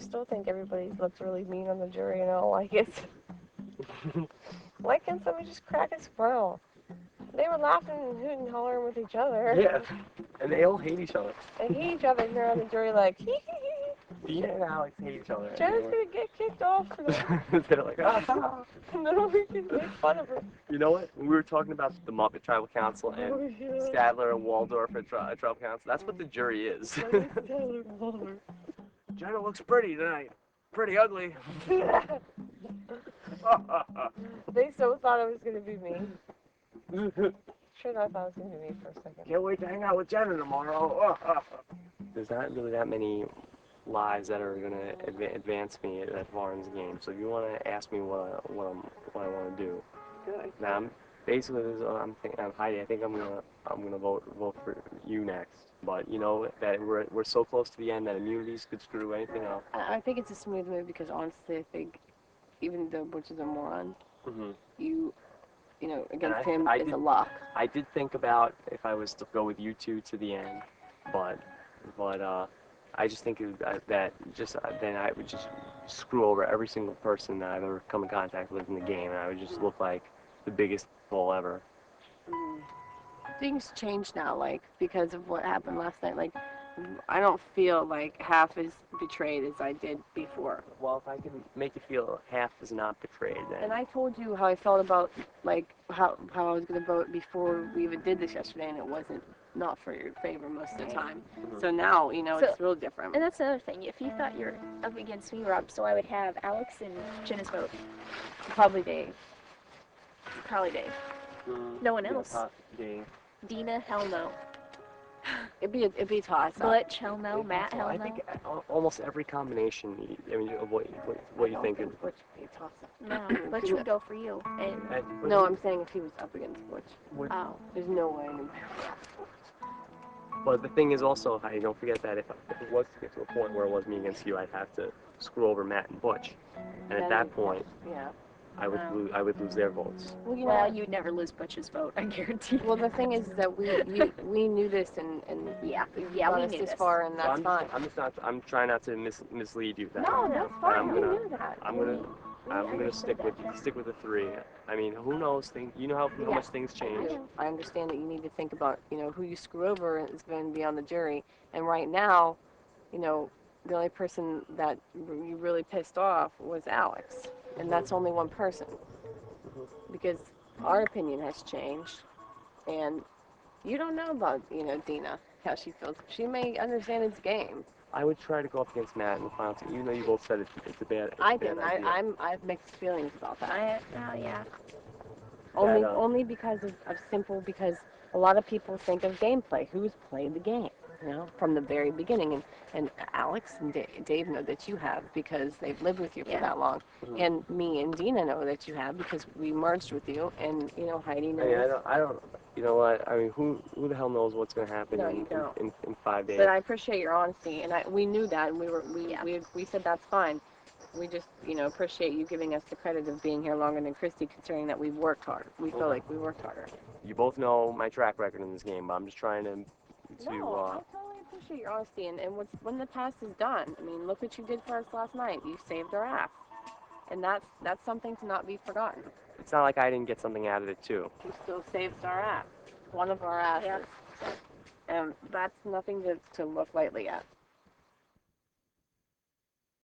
still think everybody looks really mean on the jury, and I don't like it. Why can't somebody just crack a smile? They were laughing and hooting and hollering with each other. Yeah, and they all hate each other. They hate each other, and they're on the jury like, hee hee hee. Dina and Alex hate each other. Jenna's gonna get kicked off. They're like, ah. And then we can make fun of her. You know what? We were talking about the Muppet Tribal Council and Stadler and Waldorf at Tribal Council. That's what the jury is. Jenna looks pretty tonight. Pretty ugly. They so thought it was gonna be me. Sure, I thought it was gonna be me for a second. Can't wait to hang out with Jenna tomorrow. There's not really that many lives that are gonna advance me that far in the game. So if you want to ask me what I want to do, Good. now basically I'm Heidi. I think I'm gonna vote for you next. But you know that we're so close to the end that immunities could screw anything up. I think it's a smooth move because honestly, I think even though Butch is a moron, you know, against him is a lock. I did think about if I was to go with you two to the end, but I just think that then I would just screw over every single person that I've ever come in contact with in the game, and I would just look like the biggest fool ever. Things change now, like, because of what happened last night. Like, I don't feel like half as betrayed as I did before. Well, if I can make you feel half is not betrayed, then. And I told you how I felt about, like, how I was going to vote before we even did this yesterday, and it wasn't not for your favor most of the time. So now, you know, it's real different. And that's another thing. If you thought you're up against me, Rob, so I would have Alex and Jenna's vote. Probably Dave. Probably Dave. No one else. Dave. Dina, hell no. It'd be a toss. Butch, hell no. Matt, hell no. I think almost every combination. I mean, what you think? Butch would be a toss. No, Butch would go for you. And no, I'm saying if he was up against Butch. oh, There's no way. But the thing is also, Heidi, don't forget that if it was to get to a point where it was me against you, I'd have to screw over Matt and Butch, and at that point, yeah, I would lose their votes. Well, you'd never lose Butch's vote, I guarantee. Well, the thing is that we knew this, and yeah, we knew this this. far, and that's fine. I'm trying not to mislead you. No, that's fine. We knew that. I'm gonna stick with the three. I mean, who knows? You know how much things change. I understand that you need to think about, you know, who you screw over is going to be on the jury. And right now, you know, the only person that you really pissed off was Alex. And that's only one person. Because our opinion has changed. And you don't know about, you know, Dina, how she feels. She may understand it's game. I would try to go up against Matt in the final team, even though you both said it's a bad idea. I have mixed feelings about that. Yeah. Only because of simple, because a lot of people think of gameplay. Who's played the game, you know, from the very beginning. And Alex and Dave know that you have because they've lived with you for that long. And me and Dina know that you have because we merged with you. And, you know, Heidi knows. I don't, you know what, I mean, who the hell knows what's going to happen in 5 days. But I appreciate your honesty. And we knew that, and we said that's fine. We just, you know, appreciate you giving us the credit of being here longer than Christy, considering that we've worked hard. We feel like we worked harder. You both know my track record in this game, but I'm just trying to No, I totally appreciate your honesty, and when the past is done, I mean, look what you did for us last night. You saved our ass, and that's something to not be forgotten. It's not like I didn't get something out of it too. You still saved our ass, one of our asses, and that's nothing to look lightly at.